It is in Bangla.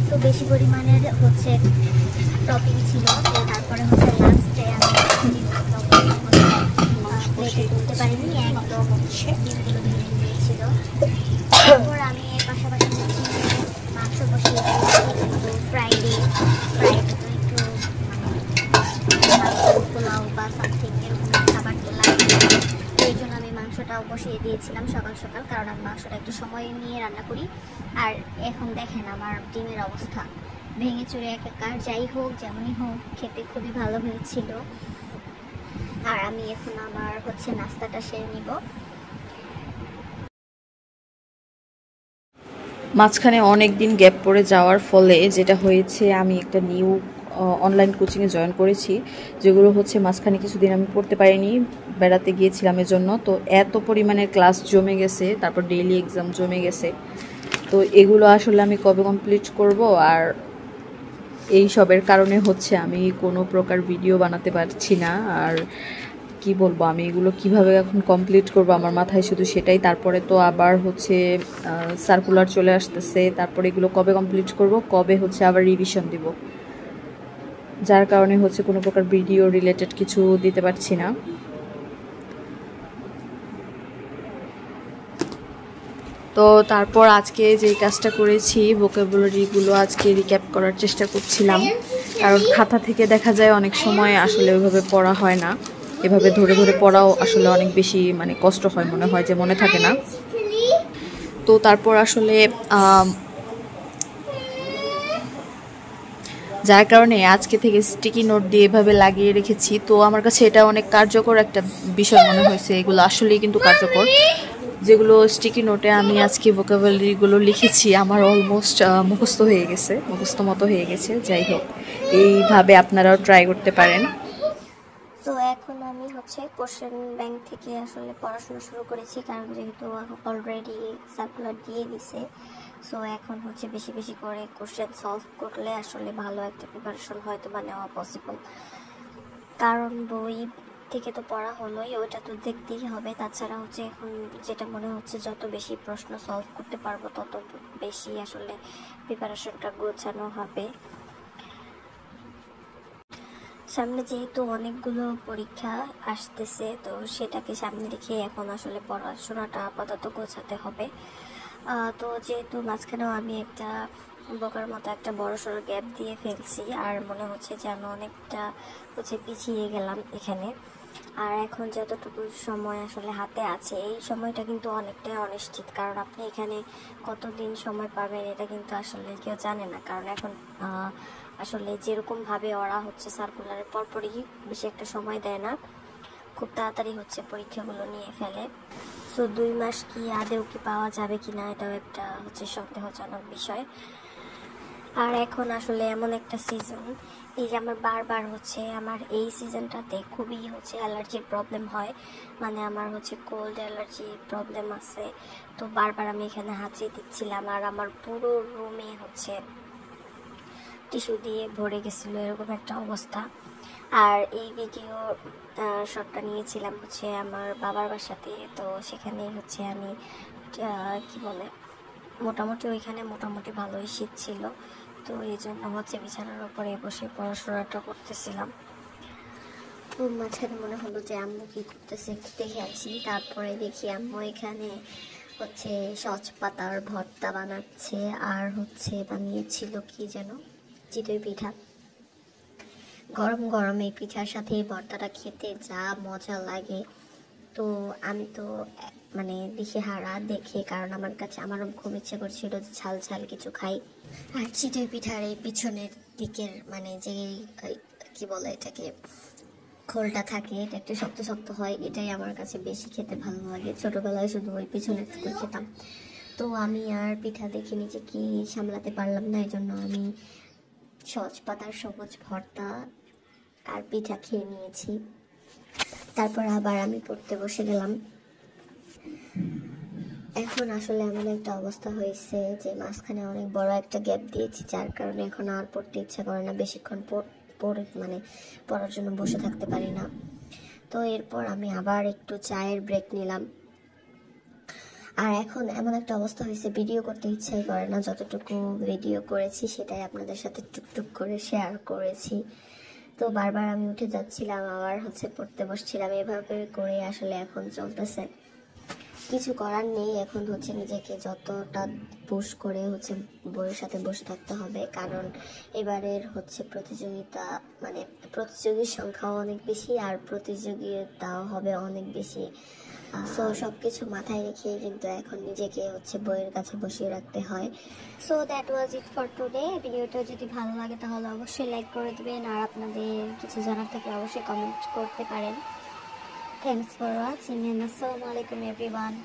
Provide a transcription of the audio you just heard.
তো বেশি পরিমাণের হচ্ছে টপিং ছিল। তো তারপরে হচ্ছে লাস্টে আমি প্লেটে তুলতে পারিনি, একদম হচ্ছে ডিমগুলো ভেঙে গিয়েছিল। তারপর আমি এর পাশাপাশি মাংস বসিয়ে দিয়েছি। ফ্রাইড একটু মানে পোলাও বা সামথিং এরকম খাবার তো লাগবে, এই জন্য আমি মাংসটাও বসিয়ে দিয়েছিলাম সকাল সকাল, কারণ আমি মাংসটা একটু সময় নিয়ে রান্না করি। আর এখন দেখেন আমার ডিমের অবস্থা, ভেঙে চুরে একাকার। যাই হোক, যেমনই হোক, খেতে খুবই ভালো হয়েছিল। আর আমি এখন আমার হচ্ছে নাস্তাটা সেরে নিব। মাঝখানে অনেক দিন গ্যাপ পড়ে যাওয়ার ফলে যেটা হয়েছে, আমি একটা নিউ অনলাইন কোচিংয়ে জয়েন করেছি, যেগুলো হচ্ছে মাঝখানে কিছুদিন আমি পড়তে পারিনি, বেড়াতে গিয়েছিলাম এর জন্য। তো এত পরিমাণের ক্লাস জমে গেছে, তারপর ডেইলি এক্সাম জমে গেছে। তো এগুলো আসলে আমি কবে কমপ্লিট করব, আর এই সবের কারণে হচ্ছে আমি কোনো প্রকার ভিডিও বানাতে পারছি না। আর কি বলবো, আমি এগুলো কিভাবে এখন কমপ্লিট করব, আমার মাথায় শুধু সেটাই। তারপরে তো আবার হচ্ছে সার্কুলার চলে আসতেছে, তারপরে এগুলো কবে কমপ্লিট করব, কবে হচ্ছে আবার রিভিশন দিব, যার কারণে হচ্ছে কোনো প্রকার ভিডিও রিলেটেড কিছু দিতে পারছি না। তো তারপর আজকে যে কাজটা করেছি, ভোকাবুলারিগুলো আজকে রিক্যাপ করার চেষ্টা করছিলাম, কারণ খাতা থেকে দেখা যায় অনেক সময় আসলে ওইভাবে পড়া হয় না। এভাবে ধরে ধরে পড়াও আসলে অনেক বেশি মানে কষ্ট হয়, মনে হয় যে মনে থাকে না। তো তারপর আসলে যার কারণে আজকে থেকে স্টিকি নোট দিয়ে এভাবে লাগিয়ে রেখেছি। তো আমার কাছে এটা অনেক কার্যকর একটা বিষয় মনে হয়েছে, এগুলো আসলেই কিন্তু কার্যকর। যেগুলো স্টিকি নোটে আমি আজকে ভোকাবুলারিগুলো লিখেছি, আমার অলমোস্ট মুখস্থ হয়ে গেছে, মুখস্থ মতো হয়ে গেছে। যাই হোক, এইভাবে আপনারাও ট্রাই করতে পারেন। তো এখন আমি হচ্ছে কোশ্চেন ব্যাংক থেকে আসলে পড়াশোনা শুরু করেছি, কারণ যেহেতু অলরেডি সার্কুলার দিয়ে দিছে। সো এখন হচ্ছে বেশি বেশি করে কোশ্চেন সলভ করলে আসলে ভালো একটা প্রিপারেশন হয়তো বা নেওয়া পসিবল। কারণ বই থেকে তো পড়া হলোই, ওইটা তো দেখতেই হবে। তাছাড়া হচ্ছে এখন যেটা মনে হচ্ছে, যত বেশি প্রশ্ন সলভ করতে পারবো তত বেশি আসলে প্রিপারেশনটা গোছানো হবে। সামনে যেহেতু অনেকগুলো পরীক্ষা আসতেছে, তো সেটাকে সামনে রেখে এখন আসলে পড়াশোনাটা আপাতত গোছাতে হবে। তো যেহেতু মাঝখানেও আমি একটা বোকার মতো একটা বড়সড় গ্যাপ দিয়ে ফেলছি, আর মনে হচ্ছে যেন অনেকটা হচ্ছে পিছিয়ে গেলাম এখানে। আর এখন যতটুকু সময় আসলে হাতে আছে, এই সময়টা কিন্তু অনেকটাই অনিশ্চিত, কারণ আপনি এখানে কতদিন সময় পাবেন এটা কিন্তু আসলে কেউ জানে না। কারণ এখন আসলে যেরকমভাবে ওরা হচ্ছে সার্কুলারের পরপরই বেশি একটা সময় দেয় না, খুব তাড়াতাড়ি হচ্ছে পরীক্ষাগুলো নিয়ে ফেলে। সো 2 মাস কি আদেও কি পাওয়া যাবে কিনা, এটাও একটা হচ্ছে সন্দেহজনক বিষয়। আর এখন আসলে এমন একটা সিজন, এই যে আমার বারবার হচ্ছে আমার এই সিজনটাতে খুবই হচ্ছে অ্যালার্জির প্রবলেম হয়, মানে আমার হচ্ছে কোল্ড অ্যালার্জির প্রবলেম আছে। তো বারবার আমি এখানে হাঁচিয়ে দিচ্ছিলাম, আর আমার পুরো রুমে হচ্ছে টিস্যু দিয়ে ভরে গেছিলো, এরকম একটা অবস্থা। আর এই ভিডিও শটটা নিয়েছিলাম হচ্ছে আমার বাবার বাসাতে। তো সেখানেই হচ্ছে আমি কি বলে মোটামুটি ওইখানে মোটামুটি ভালোই শীত ছিল, তো এই জন্য হচ্ছে বিছানার উপরে বসে পড়াশোনাটা করতেছিলাম। তো মাঝখানে মনে হলো যে আম্মু কি করতেছে একটু দেখে আসি। তারপরে দেখি আম্মু এখানে হচ্ছে সচ পাতার ভর্তা বানাচ্ছে, আর হচ্ছে বানিয়েছিল কি যেন চিতই পিঠা। গরম গরম এই পিঠার সাথে এই ভর্তাটা খেতে যা মজা লাগে। তো আমি তো মানে দেখে হারা দেখে, কারণ আমার কাছে আমারও খুব ইচ্ছে করছিল যে ঝাল ঝাল কিছু খাই। আর চিতই পিঠার এই পিছনের দিকের মানে যে কি বলে এটাকে খোলটা থাকে, এটা একটু শক্ত শক্ত হয়, এটাই আমার কাছে বেশি খেতে ভালো লাগে। ছোটোবেলায় শুধু ওই পিছনের টুকু খেতাম। তো আমি আর পিঠা দেখে নিজে কি সামলাতে পারলাম না, এই জন্য আমি সচ পাতার সবুজ ভর্তা আর পিঠা খেয়ে নিয়েছি। তারপর আবার আমি পড়তে বসে গেলাম। এখন আসলে এমন একটা অবস্থা হয়েছে যে মাঝখানে অনেক বড় একটা গ্যাপ দিয়েছি, যার কারণে এখন আর পড়তে ইচ্ছা করে না, বেশিক্ষণ মানে পড়ার জন্য বসে থাকতে পারি না। তো এরপর আমি আবার একটু চায়ের ব্রেক নিলাম। আর এখন এমন একটা অবস্থা হয়েছে, ভিডিও করতে ইচ্ছাই করে না। যতটুকু ভিডিও করেছি সেটাই আপনাদের সাথে টুকটুক করে শেয়ার করেছি। তো বারবার আমি উঠে যাচ্ছিলাম, আবার পড়তে বসছিলাম, এভাবে করে আসলে এখন চলতেছে। কিছু করার নেই, এখন নিজেকে যতটা পুশ করে বইয়ের সাথে বসে থাকতে হবে, কারণ এবারের প্রতিযোগিতা মানে প্রতিযোগীর সংখ্যাও অনেক বেশি আর প্রতিযোগিতাও হবে অনেক বেশি। সো সব কিছু মাথায় রেখে কিন্তু এখন নিজেকে বইয়ের কাছে বসিয়ে রাখতে হয়। So that was it for today. ভিডিওটা যদি ভালো লাগে তাহলে অবশ্যই লাইক করে দেবেন, আর আপনাদের কিছু জানার থাকলে অবশ্যই কমেন্ট করতে পারেন। Thanks for watching and Assalamu alaikum everyone.